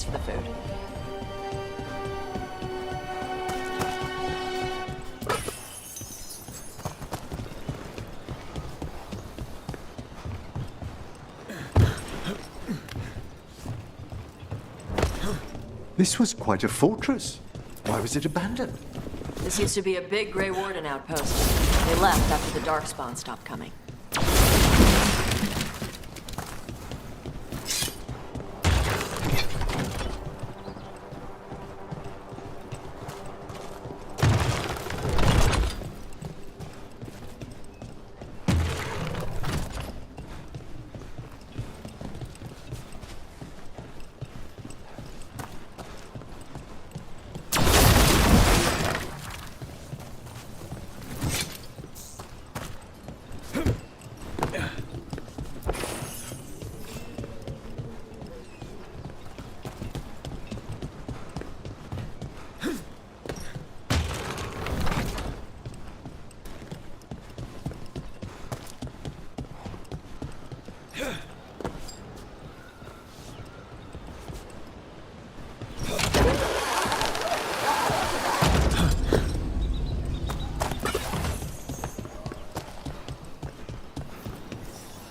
to the food. This was quite a fortress. Why was it abandoned? This used to be a big Grey Warden outpost. They left after the Darkspawn stopped coming.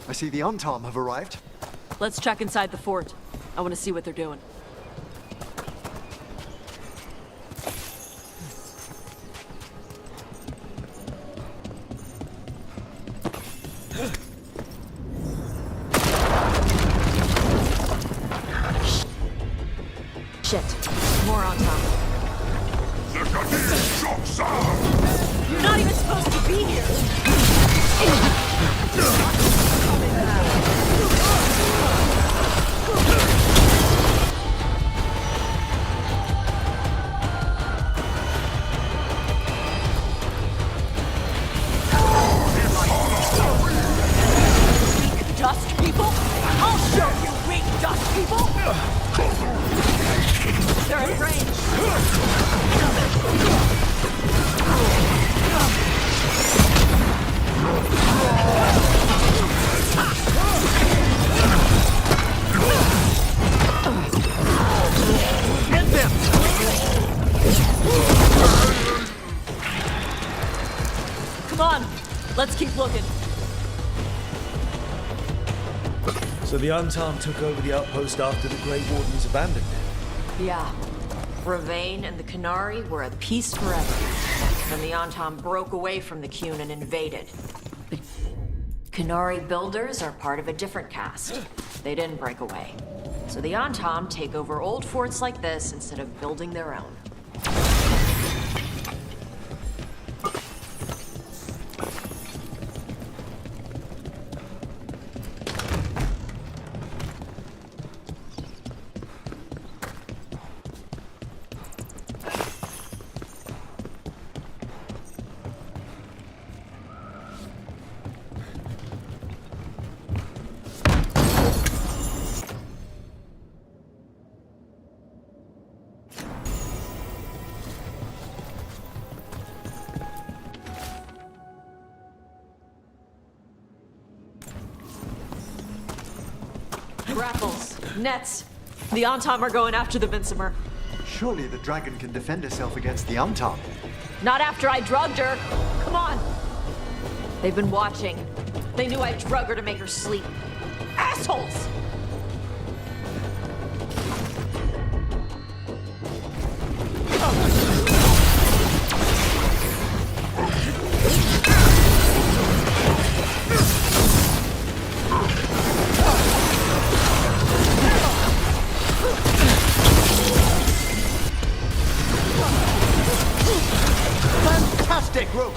I see the Untarm have arrived. Let's check inside the fort. I want to see what they're doing. Shit. More on top. You're not even supposed to be here! Dust people? I'll show you, weak dust people! They're in range. Get them! Come on, let's keep looking. So the Untarm took over the outpost after the Grey Wardens abandoned it. Yeah. Ravane and the Canary were at peace forever. Then the Antam broke away from the Qun and invaded. The Canary builders are part of a different caste. They didn't break away. So the Antam take over old forts like this instead of building their own. Grapples, nets. The Antam are going after the Vinsimer. Surely the dragon can defend herself against the Untarm. Not after I drugged her. Come on. They've been watching. They knew I drug her to make her sleep. Assholes! Fantastic, Rook!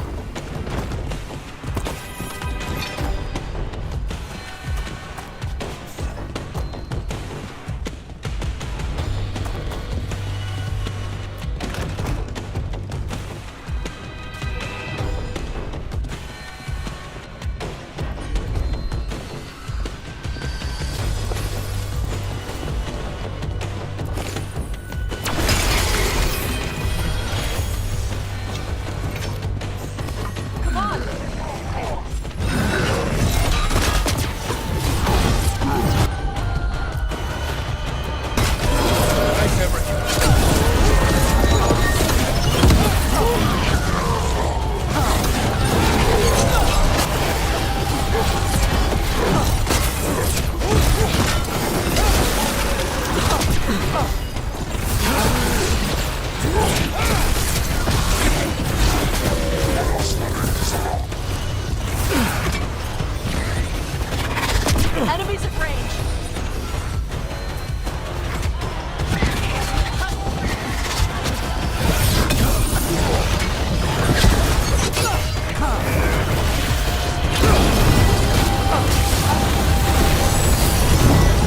Enemies at range.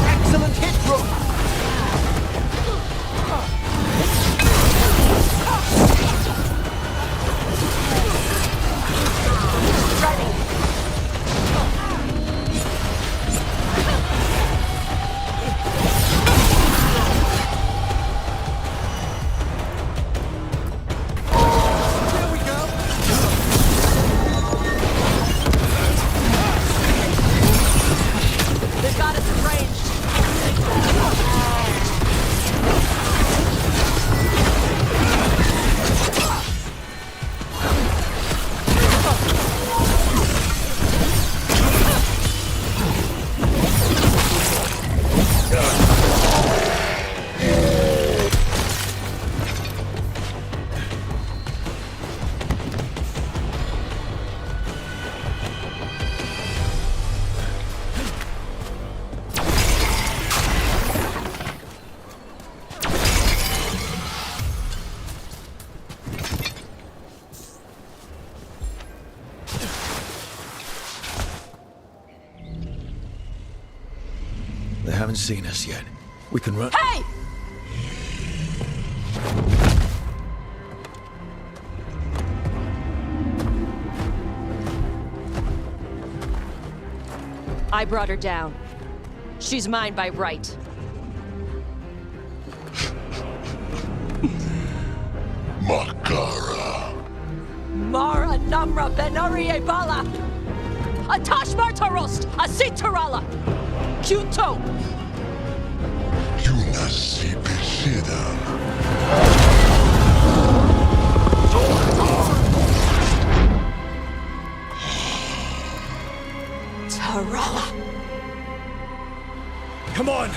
Excellent hit, Rook! Here we go! They've got us at range. They haven't seen us yet. We can run. Hey! I brought her down. She's mine by right. Makara. Mara Namra Benarie Bala! Atash Martarost! Asitarala! Kyuto! Yunasi Pesida. Tarala! Come on!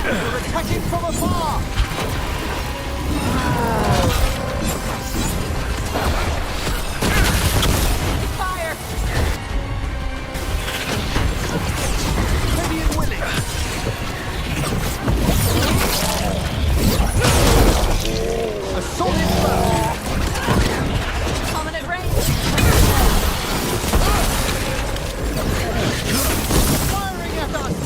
Attacking from afar! Fire! Ready and willing! A solid blow! Coming at range! Firing at us!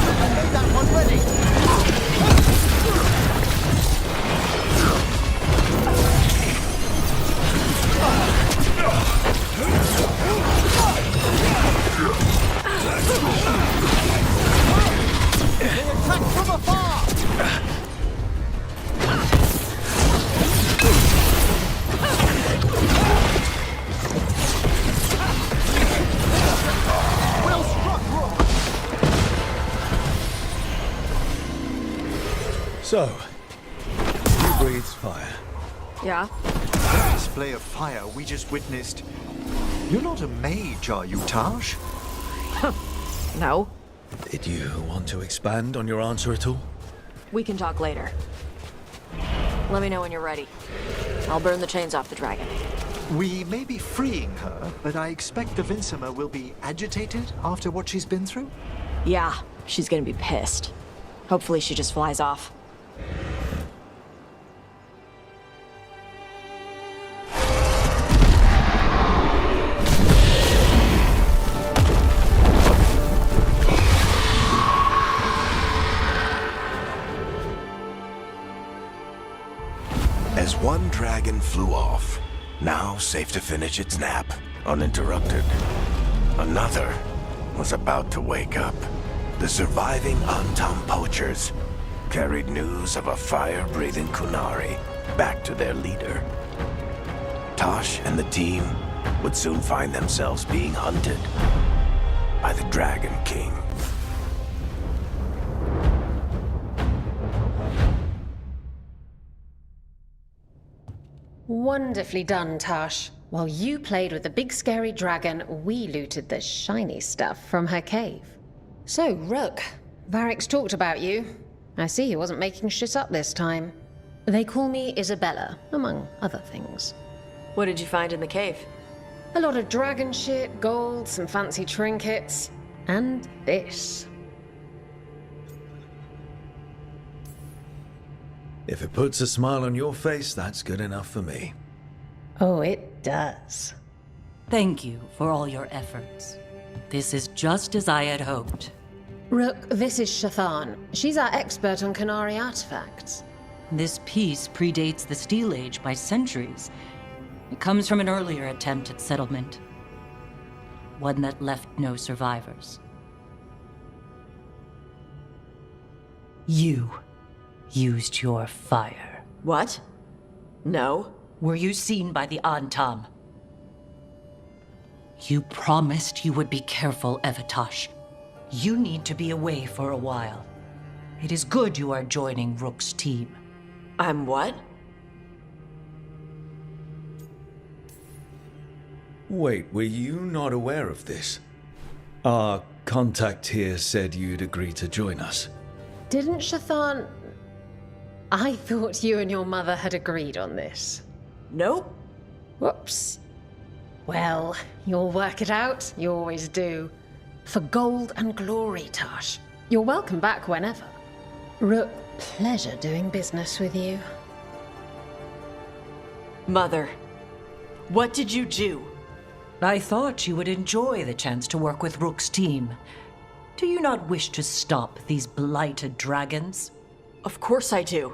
I made that one ready! They attack from afar! Well struck, Rook! So, who breathes fire? Yeah? That display of fire we just witnessed. You're not a mage, are you, Taj? No. Did you want to expand on your answer at all? We can talk later. Let me know when you're ready. I'll burn the chains off the dragon. We may be freeing her, but I expect the Vincimer will be agitated after what she's been through? Yeah, she's gonna be pissed. Hopefully she just flies off. As one dragon flew off, now safe to finish its nap, uninterrupted, another was about to wake up. The surviving Antam poachers carried news of a fire-breathing Kunari back to their leader. Tosh and the team would soon find themselves being hunted by the Dragon King. Wonderfully done, Tash. While you played with the big scary dragon, we looted the shiny stuff from her cave. So, Rook, Varric's talked about you. I see he wasn't making shit up this time. They call me Isabella, among other things. What did you find in the cave? A lot of dragon shit, gold, some fancy trinkets, and this. If it puts a smile on your face, that's good enough for me. Oh, it does. Thank you for all your efforts. This is just as I had hoped. Rook, this is Shathan. She's our expert on Kunari artifacts. This piece predates the Steel Age by centuries. It comes from an earlier attempt at settlement. One that left no survivors. You used your fire. What? No. Were you seen by the Antam? You promised you would be careful, Evatosh. You need to be away for a while. It is good you are joining Rook's team. I'm what? Wait, were you not aware of this? Our contact here said you'd agree to join us. Didn't Shathan... I thought you and your mother had agreed on this. Nope. Whoops. Well, you'll work it out. You always do. For gold and glory, Tash. You're welcome back whenever. Rook, pleasure doing business with you. Mother, what did you do? I thought you would enjoy the chance to work with Rook's team. Do you not wish to stop these blighted dragons? Of course I do.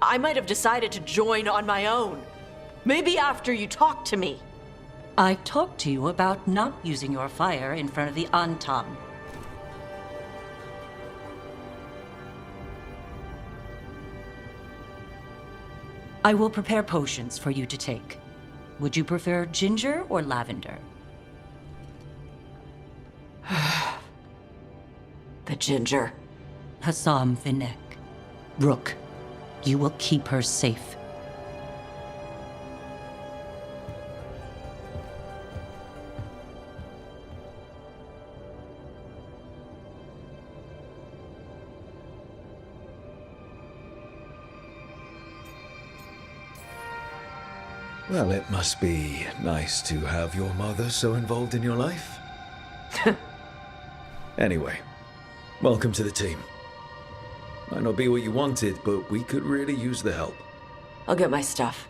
I might have decided to join on my own. Maybe after you talked to me. I talked to you about not using your fire in front of the Antam. I will prepare potions for you to take. Would you prefer ginger or lavender? The ginger. Hassam Vinek. Rook, you will keep her safe. Well, it must be nice to have your mother so involved in your life. Anyway, welcome to the team. Might not be what you wanted, but we could really use the help. I'll get my stuff.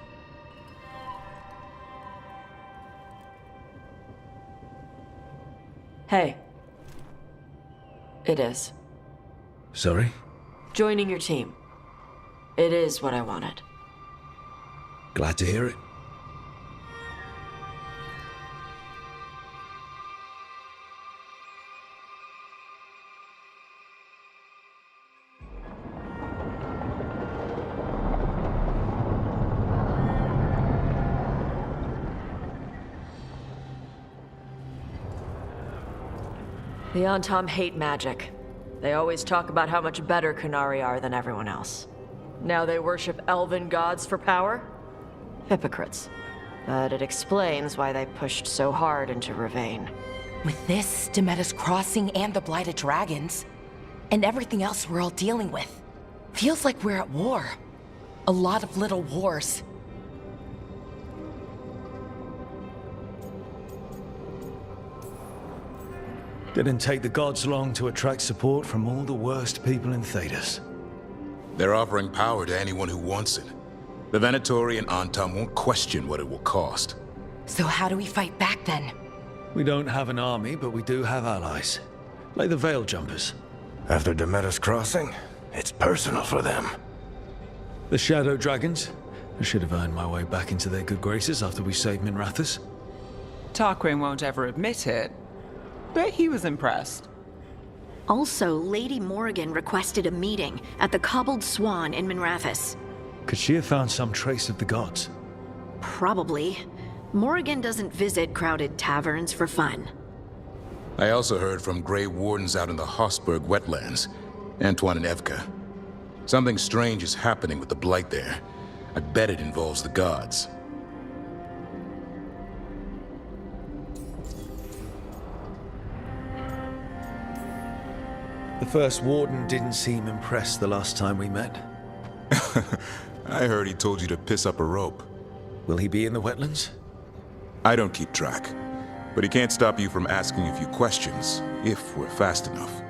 Hey. It is. Sorry? Joining your team. It is what I wanted. Glad to hear it. The Antam hate magic. They always talk about how much better Kunari are than everyone else. Now they worship elven gods for power? Hypocrites. But it explains why they pushed so hard into Ravane. With this, Demeter's Crossing and the Blighted Dragons, and everything else we're all dealing with, Feels like we're at war. A lot of little wars. Didn't take the gods long to attract support from all the worst people in Thedas. They're offering power to anyone who wants it. The Venatori and Antam won't question what it will cost. So how do we fight back then? We don't have an army, but we do have allies. Like the Veil Jumpers. After Demeter's crossing, it's personal for them. The Shadow Dragons. I should have earned my way back into their good graces after we saved Minrathous. Tarquin won't ever admit it, but he was impressed. Also, Lady Morrigan requested a meeting at the Cobbled Swan in Minrathous. Could she have found some trace of the gods? Probably. Morrigan doesn't visit crowded taverns for fun. I also heard from Grey Wardens out in the Hossberg wetlands, Antoine and Evka. Something strange is happening with the Blight there. I bet it involves the gods. The first warden didn't seem impressed the last time we met. I heard he told you to piss up a rope. Will he be in the wetlands? I don't keep track, but he can't stop you from asking a few questions, if we're fast enough.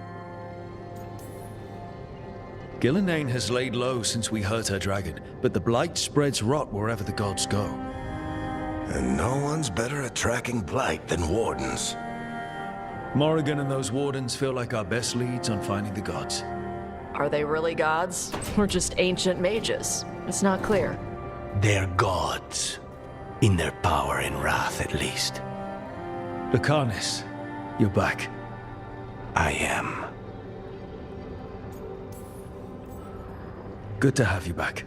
Gillenane has laid low since we hurt her dragon, but the Blight spreads rot wherever the gods go. And no one's better at tracking Blight than Wardens. Morrigan and those wardens feel like our best leads on finding the gods. Are they really gods? Or just ancient mages? It's not clear. They're gods. In their power and wrath, at least. Lucanus, you're back. I am. Good to have you back.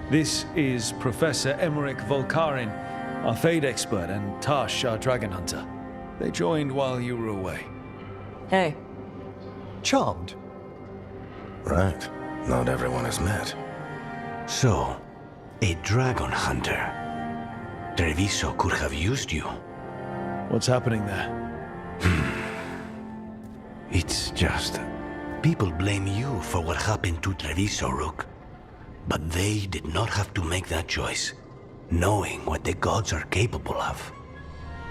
This is Professor Emmerich Volkarin, our Fade expert, and Tash, our dragon hunter. They joined while you were away. Hey. Charmed. Right. Not everyone has met. So, a dragon hunter. Treviso could have used you. What's happening there? It's just... people blame you for what happened to Treviso, Rook. But they did not have to make that choice, knowing what the gods are capable of.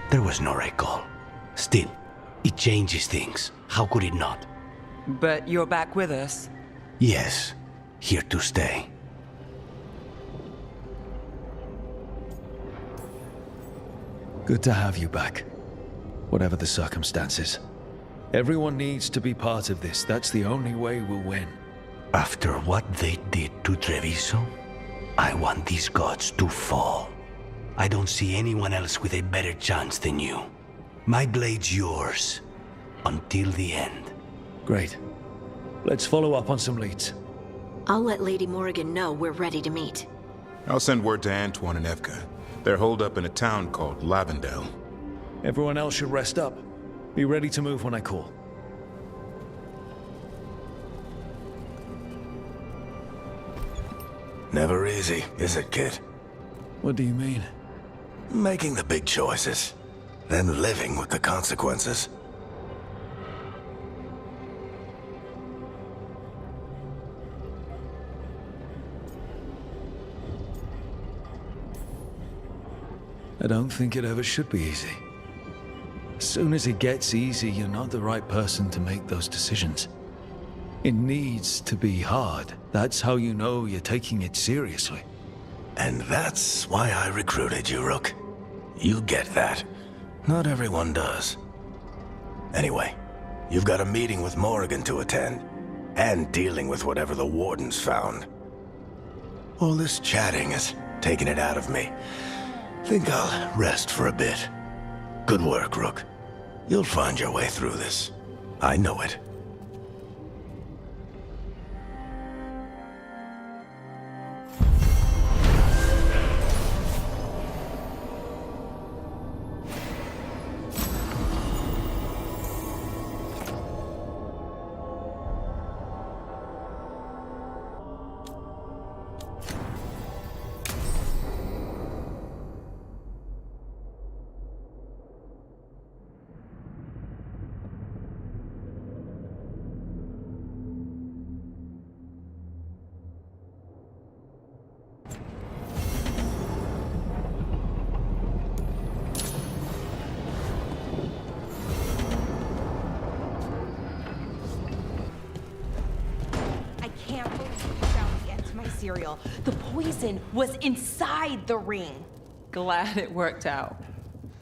There was no recall. Still, it changes things. How could it not? But you're back with us. Yes, here to stay. Good to have you back. Whatever the circumstances. Everyone needs to be part of this. That's the only way we'll win. After what they did to Treviso, I want these gods to fall. I don't see anyone else with a better chance than you. My blade's yours. Until the end. Great. Let's follow up on some leads. I'll let Lady Morrigan know we're ready to meet. I'll send word to Antoine and Evka. They're holed up in a town called Lavendel. Everyone else should rest up. Be ready to move when I call. Never easy, is it, kid? What do you mean? Making the big choices, then living with the consequences. I don't think it ever should be easy. As soon as it gets easy, you're not the right person to make those decisions. It needs to be hard. That's how you know you're taking it seriously. And that's why I recruited you, Rook. You get that. Not everyone does. Anyway, you've got a meeting with Morrigan to attend, and dealing with whatever the Wardens found. All this chatting is taking it out of me. Think I'll rest for a bit. Good work, Rook. You'll find your way through this. I know it. cereal. The poison was inside the ring. Glad it worked out.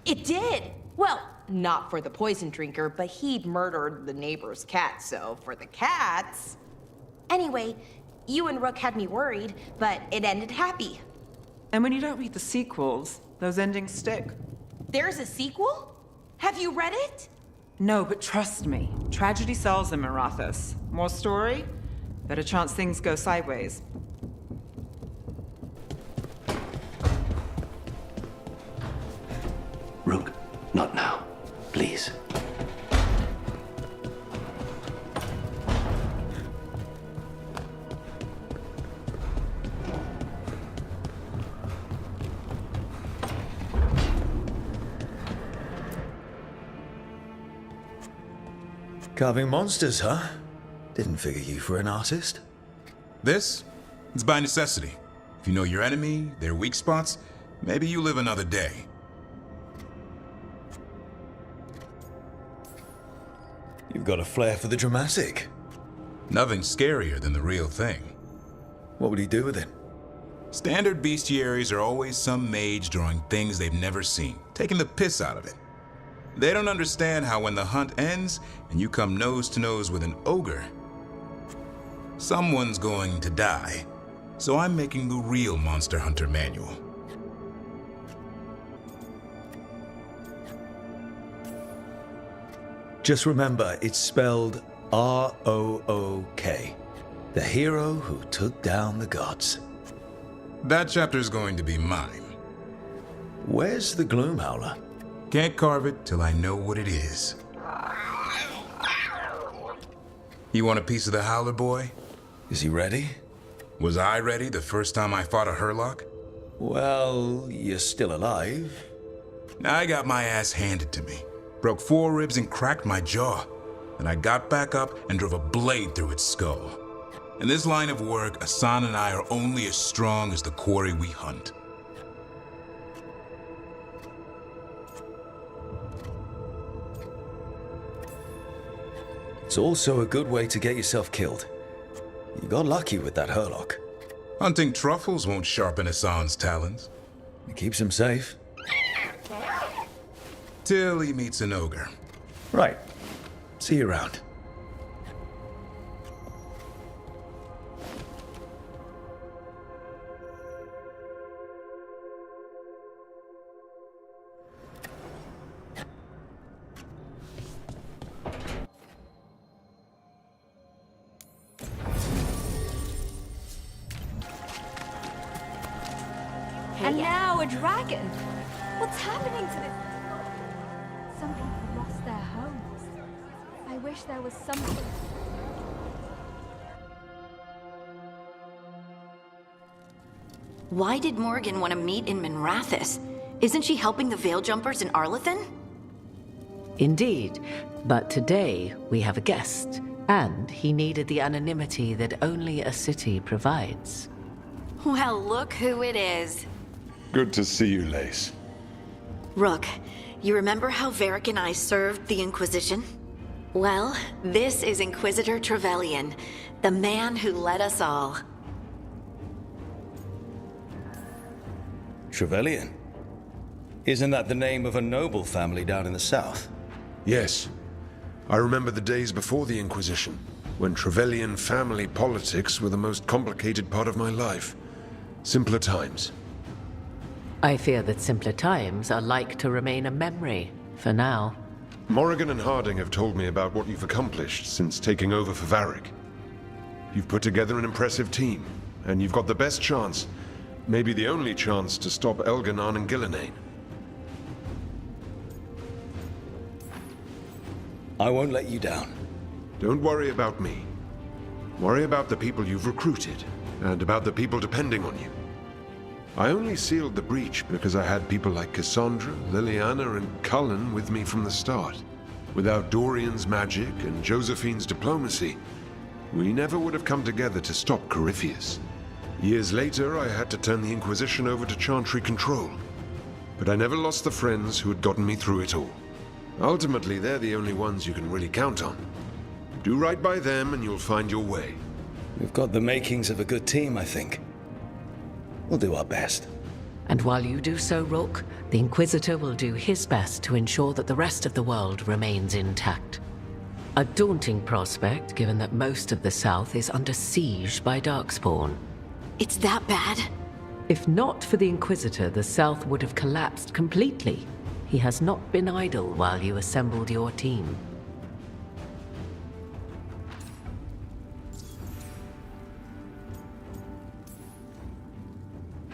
It did. Well, not for the poison drinker, but he'd murdered the neighbor's cat, so for the cats... Anyway, you and Rook had me worried, but it ended happy. And when you don't read the sequels, those endings stick. There's a sequel? Have you read it? No, but trust me, tragedy sells in Marathas. More story, better chance things go sideways. Rook, not now. Please. Carving monsters, huh? Didn't figure you for an artist. This? It's by necessity. If you know your enemy, their weak spots, maybe you live another day. You've got a flair for the dramatic. Nothing scarier than the real thing. What would he do with it? Standard bestiaries are always some mage drawing things they've never seen, taking the piss out of it. They don't understand how when the hunt ends and you come nose to nose with an ogre, someone's going to die. So I'm making the real Monster Hunter manual. Just remember, it's spelled R-O-O-K. The hero who took down the gods. That chapter's going to be mine. Where's the Gloomhowler? Can't carve it till I know what it is. You want a piece of the Howler, boy? Is he ready? Was I ready the first time I fought a Hurlock? Well, you're still alive. I got my ass handed to me. Broke 4 ribs and cracked my jaw. Then I got back up and drove a blade through its skull. In this line of work, Asan and I are only as strong as the quarry we hunt. It's also a good way to get yourself killed. You got lucky with that Hurlock. Hunting truffles won't sharpen Asan's talons. It keeps him safe. Till he meets an ogre. Right. See you around. And now a dragon! What's happening to this? Some people lost their homes. I wish there was something. Why did Morgan want to meet in Minrathous? Isn't she helping the Veil Jumpers in Arlathan? Indeed, but today we have a guest, and he needed the anonymity that only a city provides. Well, look who it is. Good to see you, Lace. Rook, you remember how Varric and I served the Inquisition? Well, this is Inquisitor Trevelyan, the man who led us all. Trevelyan? Isn't that the name of a noble family down in the south? Yes. I remember the days before the Inquisition, when Trevelyan family politics were the most complicated part of my life. Simpler times. I fear that simpler times are like to remain a memory, for now. Morrigan and Harding have told me about what you've accomplished since taking over for Varric. You've put together an impressive team, and you've got the best chance, maybe the only chance, to stop Elganon and Gillenane. I won't let you down. Don't worry about me. Worry about the people you've recruited, and about the people depending on you. I only sealed the breach because I had people like Cassandra, Liliana, and Cullen with me from the start. Without Dorian's magic and Josephine's diplomacy, we never would have come together to stop Corypheus. Years later, I had to turn the Inquisition over to Chantry control. But I never lost the friends who had gotten me through it all. Ultimately, they're the only ones you can really count on. Do right by them and you'll find your way. We've got the makings of a good team, I think. We'll do our best. And while you do so, Rook, the Inquisitor will do his best to ensure that the rest of the world remains intact. A daunting prospect, given that most of the South is under siege by Darkspawn. It's that bad? If not for the Inquisitor, the South would have collapsed completely. He has not been idle while you assembled your team.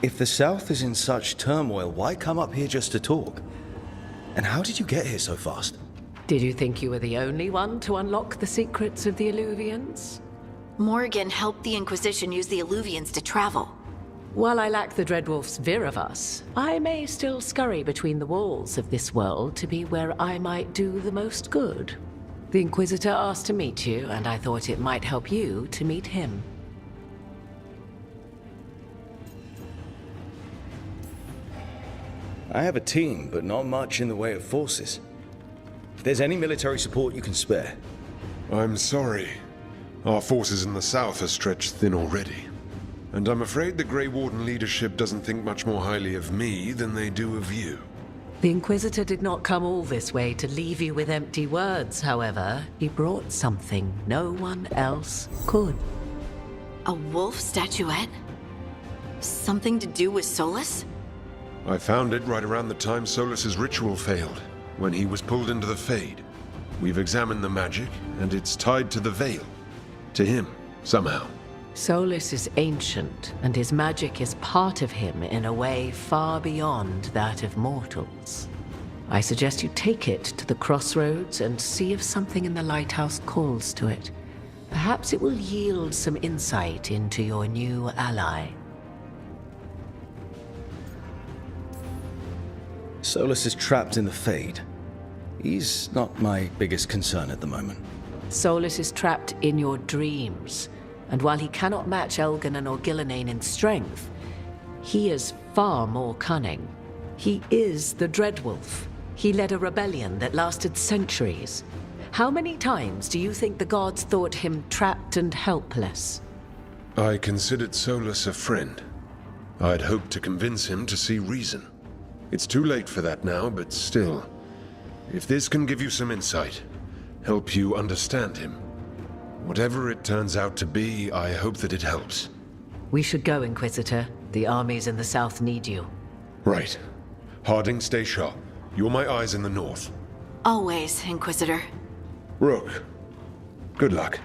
If the South is in such turmoil, why come up here just to talk? And how did you get here so fast? Did you think you were the only one to unlock the secrets of the Illuvians? Morgan helped the Inquisition use the Illuvians to travel. While I lack the Dreadwolf's vir of us, I may still scurry between the walls of this world to be where I might do the most good. The Inquisitor asked to meet you, and I thought it might help you to meet him. I have a team, but not much in the way of forces. If there's any military support you can spare. I'm sorry. Our forces in the south are stretched thin already. And I'm afraid the Grey Warden leadership doesn't think much more highly of me than they do of you. The Inquisitor did not come all this way to leave you with empty words, however. He brought something no one else could. A wolf statuette? Something to do with Solus? I found it right around the time Solus's ritual failed, when he was pulled into the Fade. We've examined the magic, and it's tied to the Veil. To him, somehow. Solus is ancient, and his magic is part of him in a way far beyond that of mortals. I suggest you take it to the crossroads and see if something in the lighthouse calls to it. Perhaps it will yield some insight into your new ally. Solus is trapped in the Fade. He's not my biggest concern at the moment. Solus is trapped in your dreams, and while he cannot match Elganon or Gillenane in strength, he is far more cunning. He is the Dreadwolf. He led a rebellion that lasted centuries. How many times do you think the gods thought him trapped and helpless? I considered Solus a friend. I'd hoped to convince him to see reason. It's too late for that now, but still, if this can give you some insight, help you understand him, whatever it turns out to be, I hope that it helps. We should go, Inquisitor. The armies in the south need you. Right. Harding, stay sharp. You're my eyes in the north. Always, Inquisitor. Rook, good luck.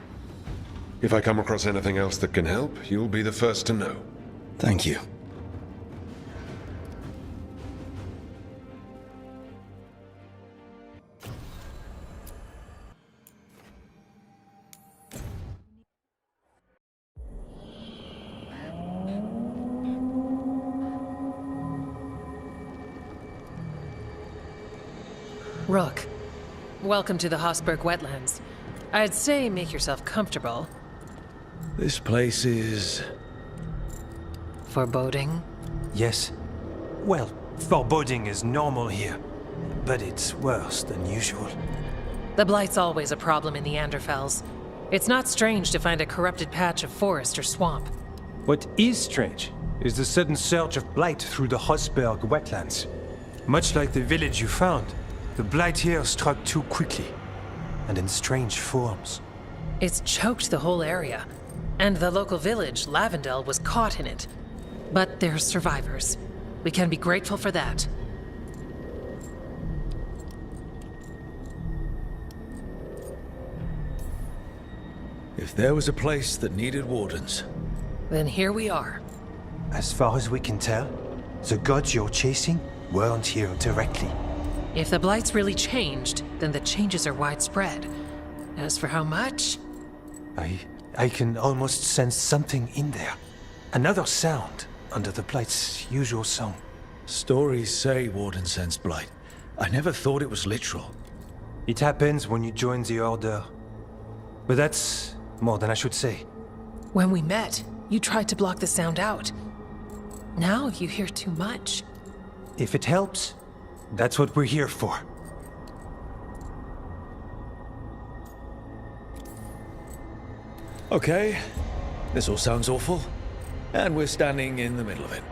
If I come across anything else that can help, you'll be the first to know. Thank you. Rook, welcome to the Hossberg Wetlands. I'd say make yourself comfortable. This place is... foreboding? Yes. Well, foreboding is normal here, but it's worse than usual. The Blight's always a problem in the Anderfels. It's not strange to find a corrupted patch of forest or swamp. What is strange is the sudden surge of blight through the Hossberg Wetlands. Much like the village you found, the blight here struck too quickly, and in strange forms. It's choked the whole area, and the local village, Lavendel, was caught in it. But they're survivors. We can be grateful for that. If there was a place that needed wardens... Then here we are. As far as we can tell, the gods you're chasing weren't here directly. If the Blight's really changed, then the changes are widespread. As for how much... I can almost sense something in there. Another sound under the Blight's usual song. Stories say wardens sense blight. I never thought it was literal. It happens when you join the Order. But that's more than I should say. When we met, you tried to block the sound out. Now you hear too much. If it helps, that's what we're here for. Okay, this all sounds awful, and we're standing in the middle of it.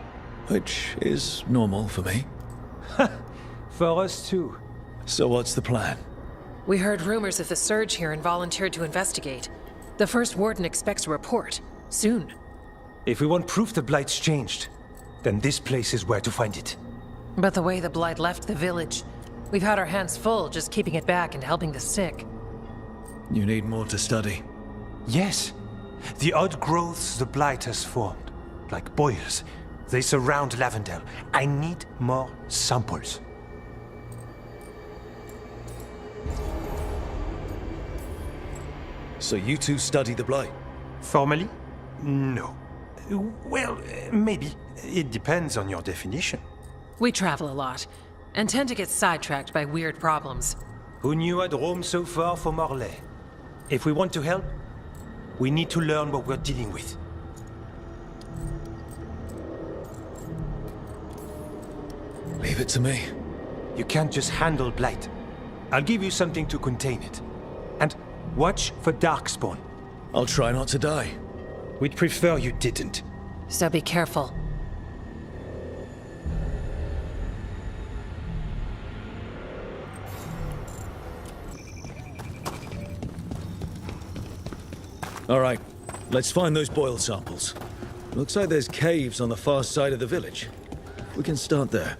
which is normal for me. For us too. So what's the plan? We heard rumors of the surge here and volunteered to investigate. The first warden expects a report. Soon. If we want proof the Blight's changed, then this place is where to find it. But the way the Blight left the village, we've had our hands full just keeping it back and helping the sick. You need more to study. Yes. The odd growths the Blight has formed, like boils, they surround Lavendel. I need more samples. So you two study the Blight? Formally? No. Well, maybe. It depends on your definition. We travel a lot, and tend to get sidetracked by weird problems. Who knew I'd roam so far for Morlaix? If we want to help, we need to learn what we're dealing with. Leave it to me. You can't just handle Blight. I'll give you something to contain it. And watch for Darkspawn. I'll try not to die. We'd prefer you didn't. So be careful. All right, let's find those boil samples. Looks like there's caves on the far side of the village. We can start there.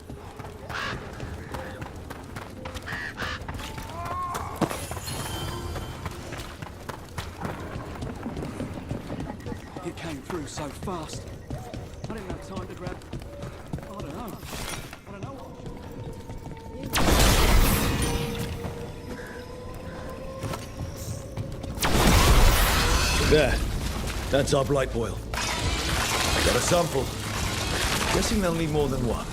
It came through so fast. I didn't have time to grab... I don't know. There. That's our blight boil. Got a sample. Guessing they'll need more than one.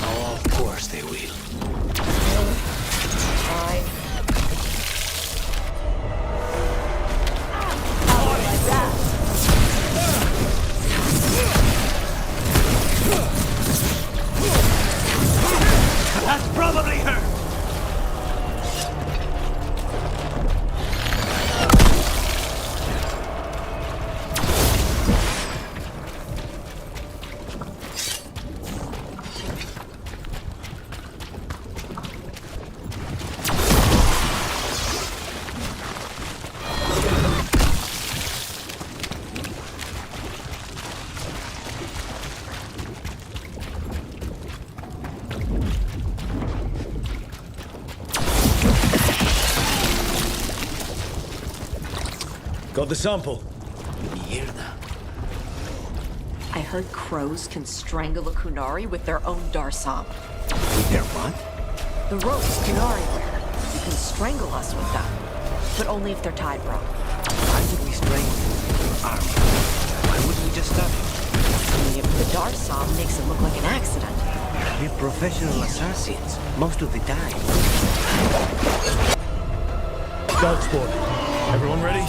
Oh, of course they will. That's probably her! Got the sample. Mierda. I heard crows can strangle a Kunari with their own Darsam. With their what? The ropes Kunari wear. You can strangle us with them. But only if they're tied wrong. Why would we strangle your arm? Why wouldn't we just stop it? Only if the Darsam makes it look like an accident. We're professional assassins, most of the time. Darkspawn. Everyone ready?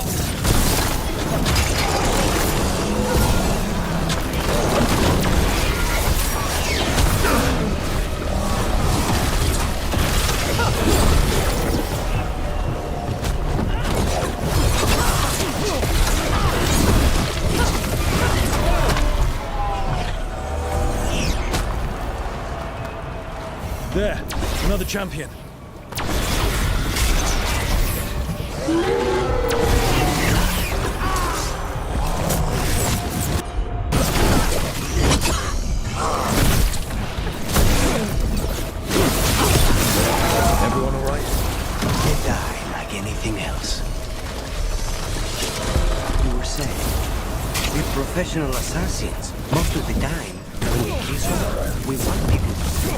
There, another champion. Everyone all right? They die like anything else. You were saying, we're professional assassins. Most of the time, when we kill someone, we want people to see.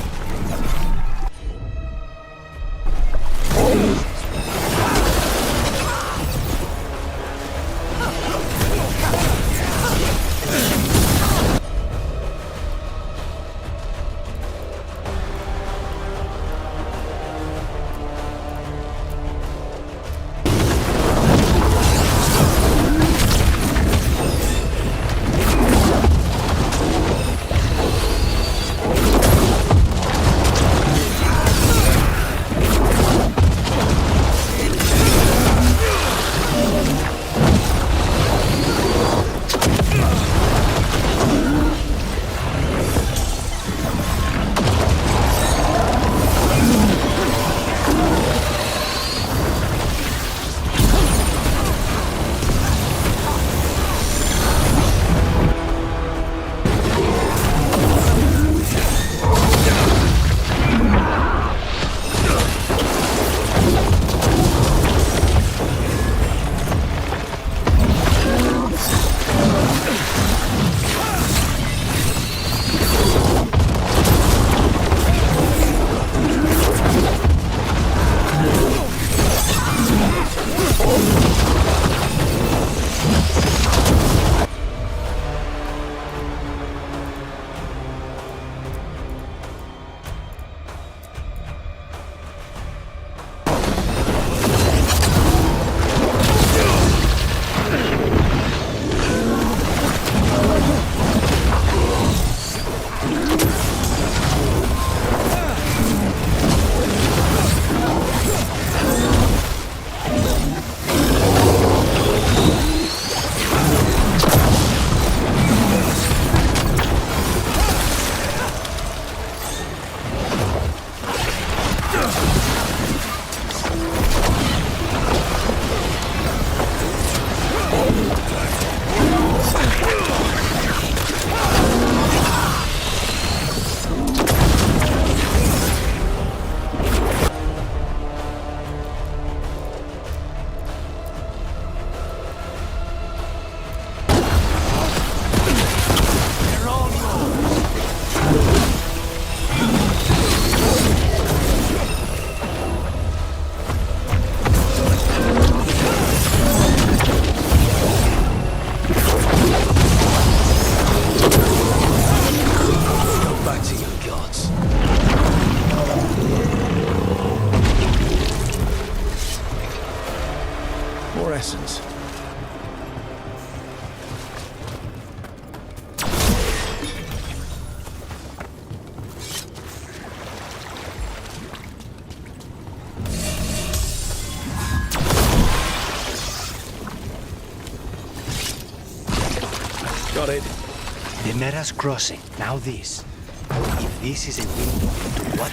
Chimera's Crossing, now this. If this is a window into what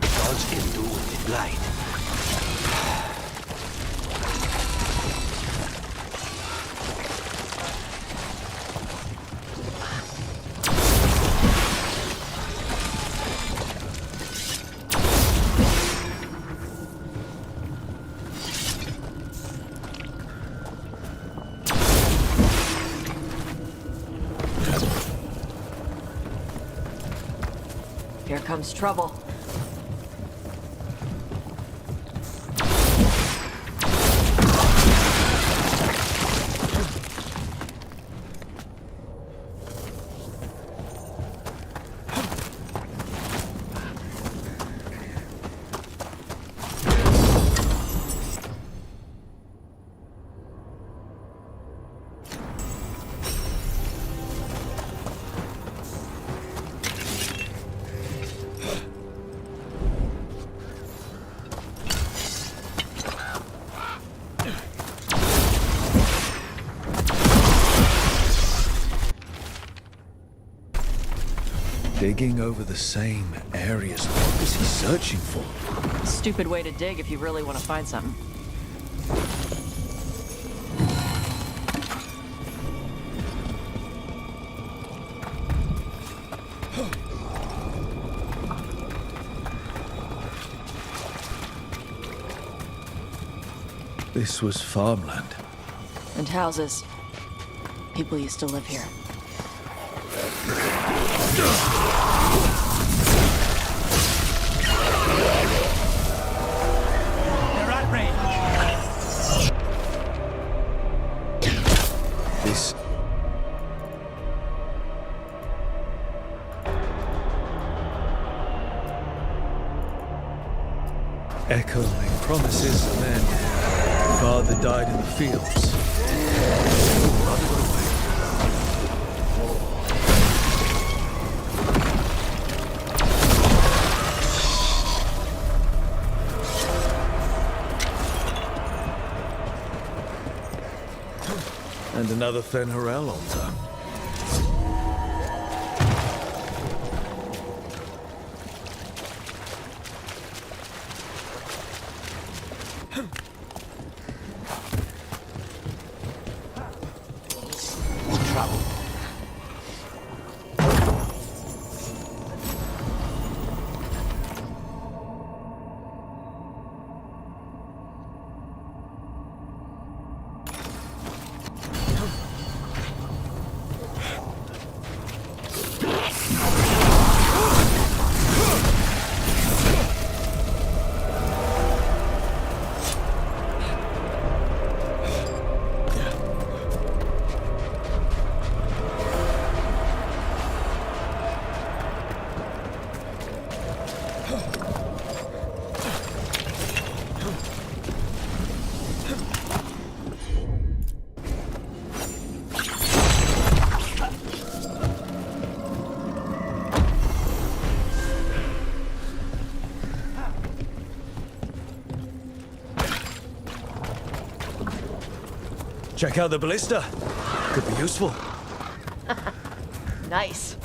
the gods can do with the Blight. Here comes trouble. Digging over the same areas. What is he searching for? Stupid way to dig if you really want to find something. This was farmland. And houses. People used to live here. They're at range. This... Echoing promises, and then father died in the fields. And another Fen'Harel altar. Check out the ballista. Could be useful. Nice.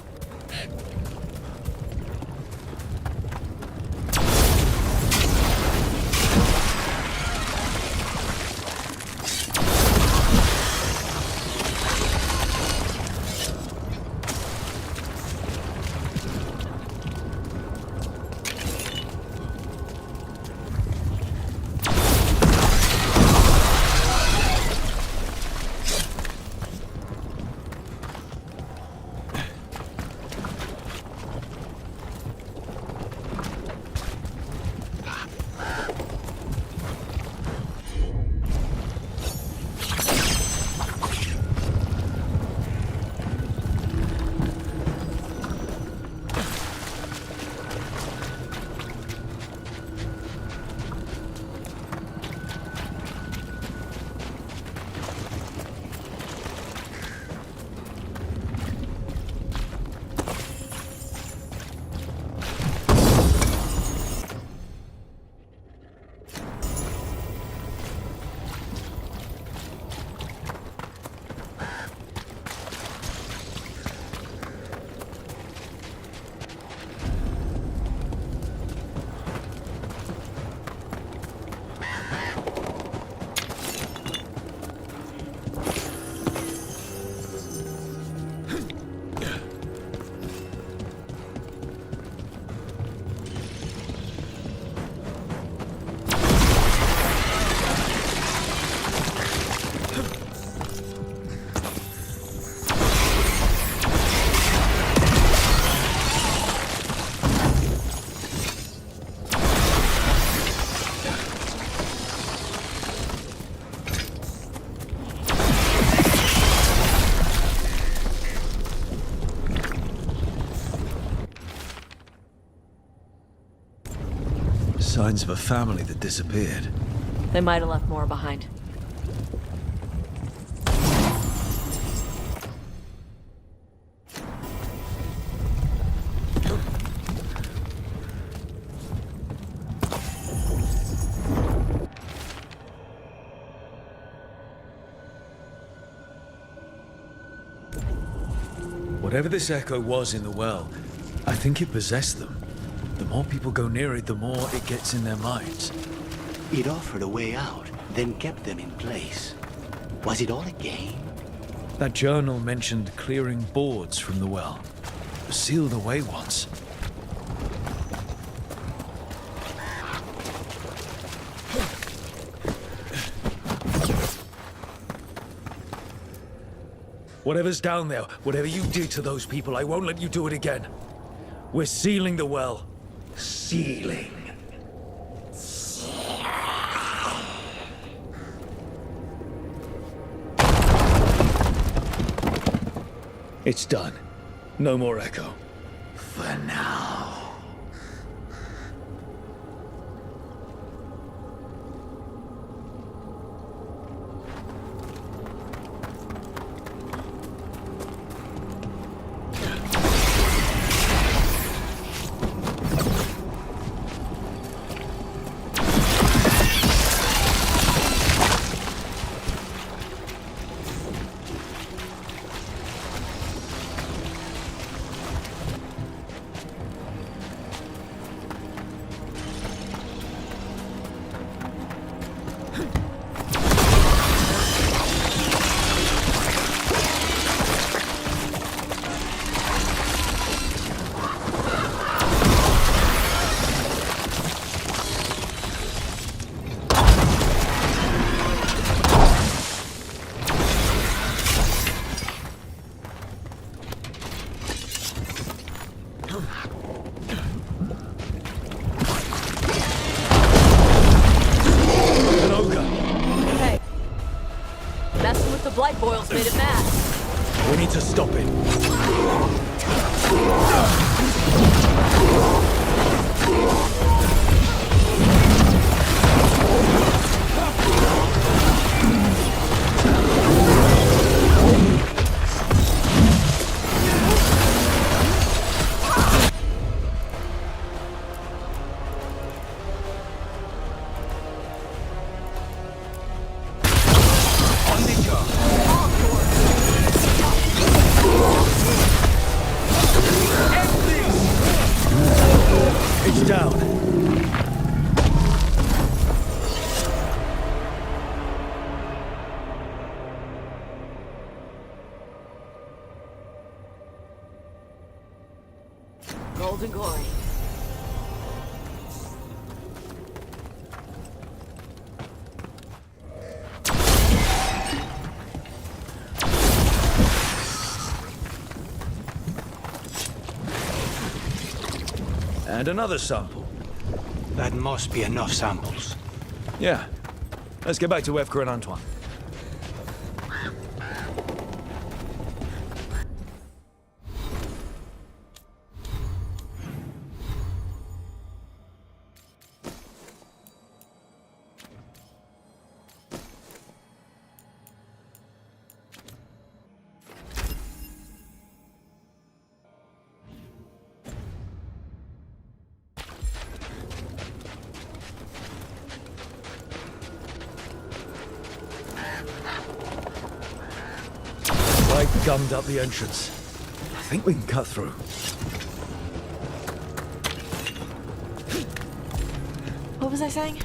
signs of a family that disappeared. They might have left more behind. Whatever this echo was in the well, I think it possessed them. The more people go near it, the more it gets in their minds. It offered a way out, then kept them in place. Was it all a game? That journal mentioned clearing boards from the well. Sealed away once. Whatever's down there, whatever you did to those people, I won't let you do it again. We're sealing the well. Sealing. It's done. No more echo. For now. Blight boils made it mad. We need to stop it. It's down. Golden glory. And another sample. That must be enough samples. Yeah. Let's get back to Evka and Antoine. Gummed up the entrance. I think we can cut through. What was I saying?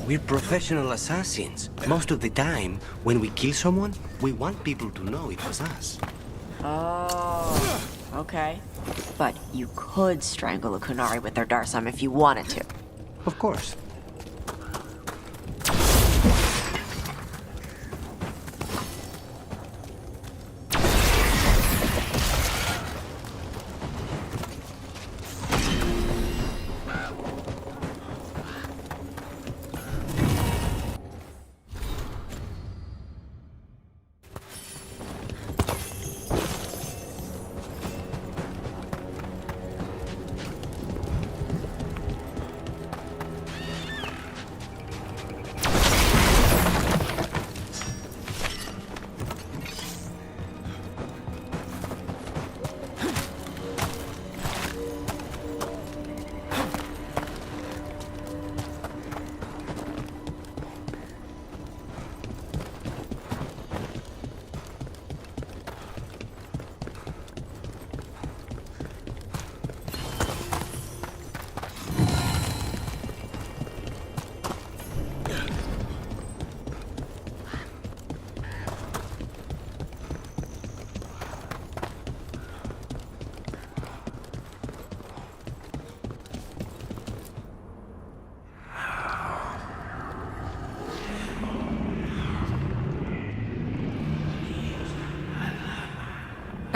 We're professional assassins. Most of the time, when we kill someone, we want people to know it was us. Oh, okay. But you could strangle a Kunari with their Darsam if you wanted to. Of course.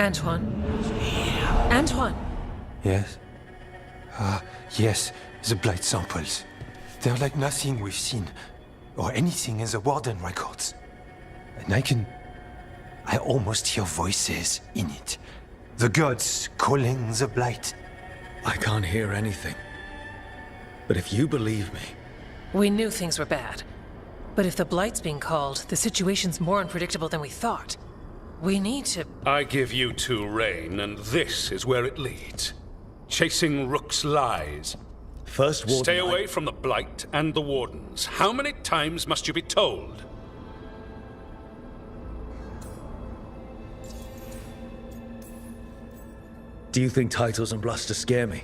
Antoine? Antoine! Yes? Yes, the blight samples. They're like nothing we've seen, or anything in the Warden records. And I almost hear voices in it. The gods calling the blight. I can't hear anything. But if you believe me... We knew things were bad. But if the blight's being called, the situation's more unpredictable than we thought. We need to... I give you two reign, and this is where it leads. Chasing Rook's lies. First Warden... Stay away from the Blight and the Wardens. How many times must you be told? Do you think titles and bluster scare me?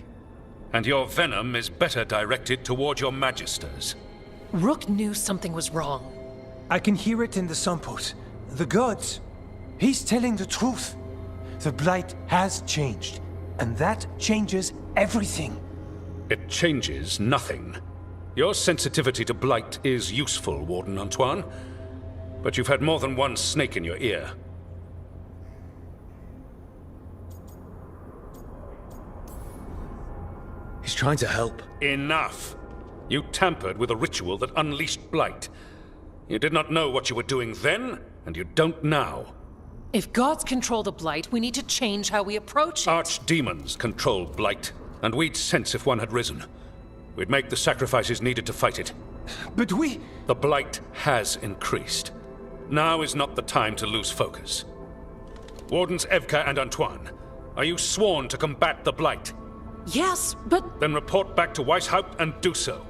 And your venom is better directed toward your magisters. Rook knew something was wrong. I can hear it in the samples. The gods. He's telling the truth. The blight has changed, and that changes everything. It changes nothing. Your sensitivity to blight is useful, Warden Antoine. But you've had more than one snake in your ear. He's trying to help. Enough! You tampered with a ritual that unleashed blight. You did not know what you were doing then, and you don't now. If gods control the blight, we need to change how we approach it. Archdemons control blight, and we'd sense if one had risen. We'd make the sacrifices needed to fight it. But The blight has increased. Now is not the time to lose focus. Wardens Evka and Antoine, are you sworn to combat the blight? Yes, but... Then report back to Weishaupt and do so.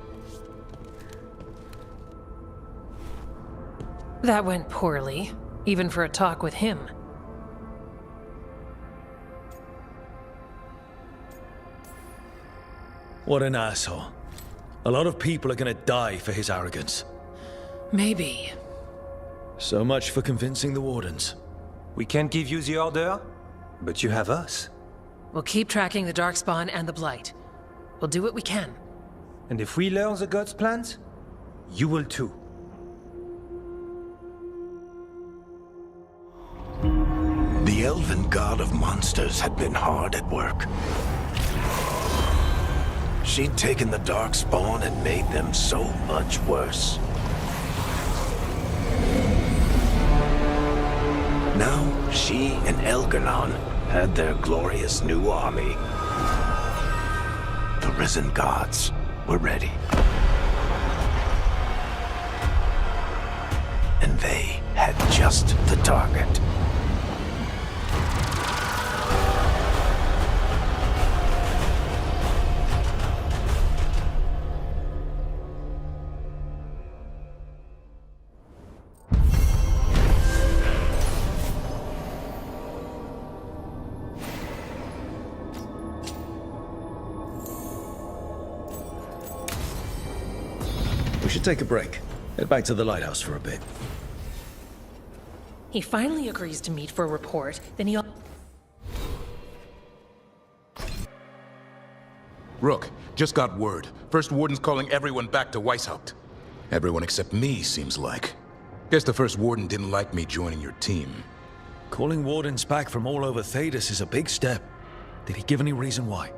That went poorly, even for a talk with him. What an asshole. A lot of people are gonna die for his arrogance. Maybe. So much for convincing the Wardens. We can't give you the order, but you have us. We'll keep tracking the Darkspawn and the Blight. We'll do what we can. And if we learn the gods' plans, you will too. The elven god of monsters had been hard at work. She'd taken the Darkspawn and made them so much worse. Now, she and Elganon had their glorious new army. The risen gods were ready. And they had just the target. We should take a break. Head back to the lighthouse for a bit. He finally agrees to meet for a report, then he... Rook, just got word. First Warden's calling everyone back to Weishaupt. Everyone except me, seems like. Guess the First Warden didn't like me joining your team. Calling Wardens back from all over Thedas is a big step. Did he give any reason why?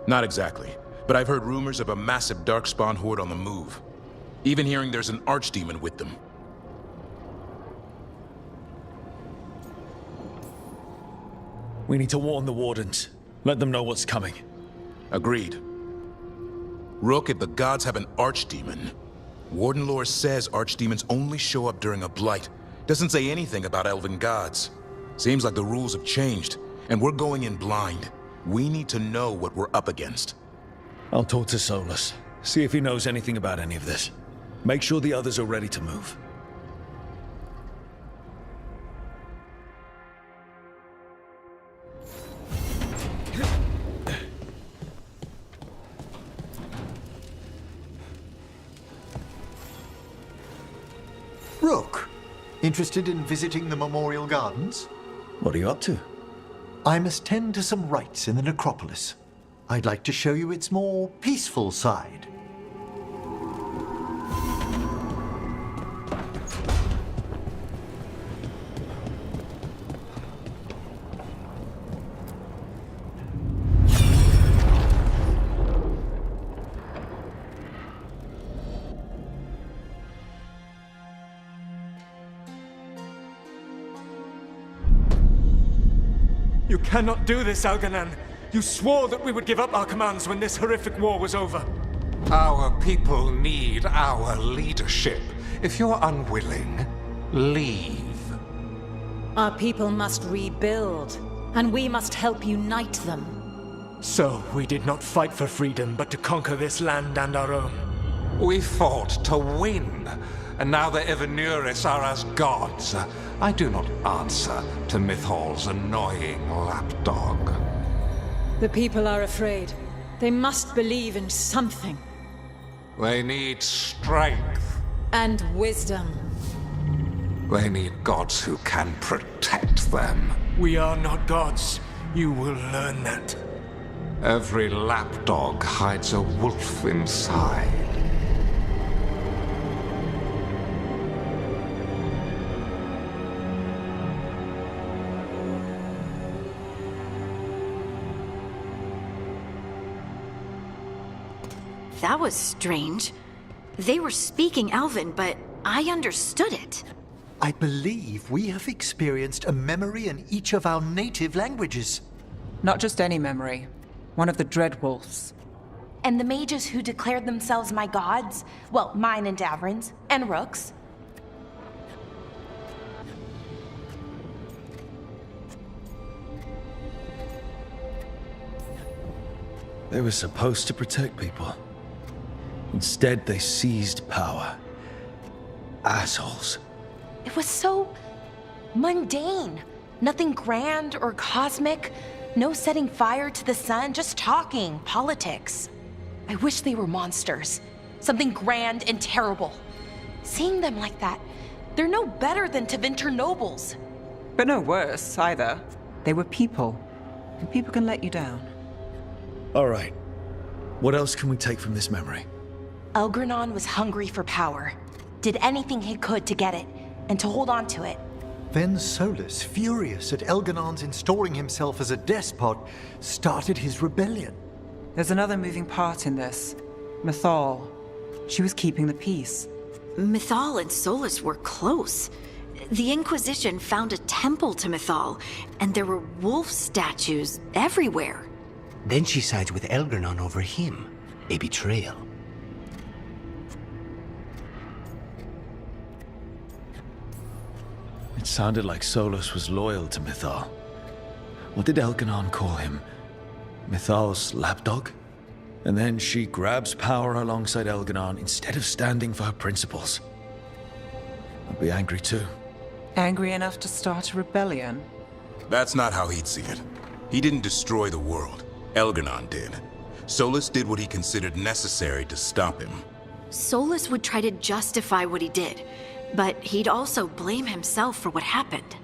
Not exactly, but I've heard rumors of a massive Darkspawn horde on the move. Even hearing there's an Archdemon with them. We need to warn the Wardens. Let them know what's coming. Agreed. Rook, if the gods have an Archdemon, Warden lore says Archdemons only show up during a blight. Doesn't say anything about elven gods. Seems like the rules have changed, and we're going in blind. We need to know what we're up against. I'll talk to Solus. See if he knows anything about any of this. Make sure the others are ready to move. Rook, interested in visiting the Memorial Gardens? What are you up to? I must tend to some rites in the necropolis. I'd like to show you its more peaceful side. cannot do this, Algernon. You swore that we would give up our commands when this horrific war was over. Our people need our leadership. If you're unwilling, leave. Our people must rebuild, and we must help unite them. So, we did not fight for freedom, but to conquer this land and our own. We fought to win, and now the Evanuris are as gods. I do not answer to Mythal's annoying lapdog. The people are afraid. They must believe in something. They need strength. And wisdom. They need gods who can protect them. We are not gods. You will learn that. Every lapdog hides a wolf inside. That was strange. They were speaking Elven, but I understood it. I believe we have experienced a memory in each of our native languages. Not just any memory. One of the Dreadwolves. And the mages who declared themselves my gods? Well, mine and Davrin's, and Rook's. They were supposed to protect people. Instead, they seized power. Assholes. It was so mundane. Nothing grand or cosmic. No setting fire to the sun, just talking, politics. I wish they were monsters. Something grand and terrible. Seeing them like that, they're no better than Tevinter nobles. But no worse, either. They were people. And people can let you down. All right. What else can we take from this memory? Elgernon was hungry for power. Did anything he could to get it, and to hold on to it. Then Solus, furious at Elganon's installing himself as a despot, started his rebellion. There's another moving part in this. Mythal. She was keeping the peace. Mythal and Solus were close. The Inquisition found a temple to Mythal, and there were wolf statues everywhere. Then she sides with Elgernon over him. A betrayal. It sounded like Solus was loyal to Mythal. What did Elganon call him? Mythal's lapdog? And then she grabs power alongside Elganon instead of standing for her principles. I'd be angry too. Angry enough to start a rebellion? That's not how he'd see it. He didn't destroy the world. Elganon did. Solus did what he considered necessary to stop him. Solus would try to justify what he did, but he'd also blame himself for what happened.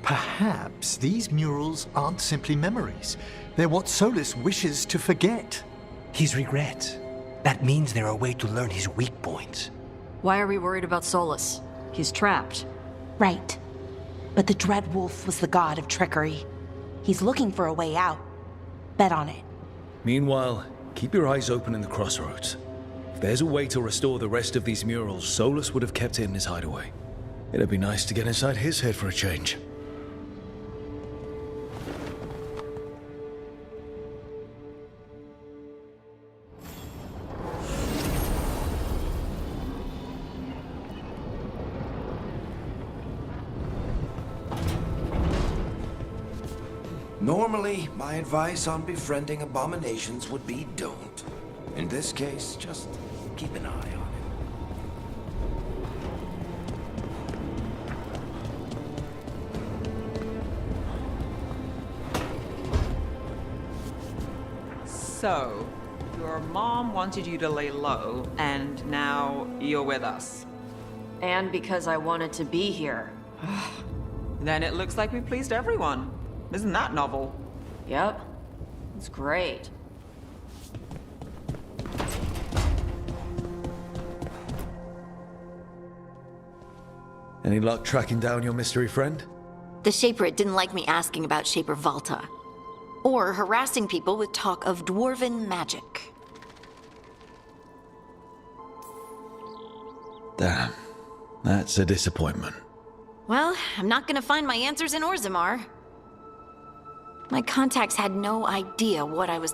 Perhaps these murals aren't simply memories. They're what Solus wishes to forget. His regrets. That means they're a way to learn his weak points. Why are we worried about Solus? He's trapped. Right. But the Dreadwolf was the god of trickery. He's looking for a way out. Bet on it. Meanwhile, keep your eyes open in the crossroads. If there's a way to restore the rest of these murals, Solus would have kept it in his hideaway. It'd be nice to get inside his head for a change. Normally, my advice on befriending abominations would be don't. In this case, just keep an eye on it. So, your mom wanted you to lay low, and now you're with us. And because I wanted to be here. Then it looks like we pleased everyone. Isn't that novel? Yep. It's great. Any luck tracking down your mystery friend? The Shaper didn't like me asking about Shaper Valta, or harassing people with talk of dwarven magic. Damn. That's a disappointment. Well, I'm not gonna find my answers in Orzammar. My contacts had no idea what I was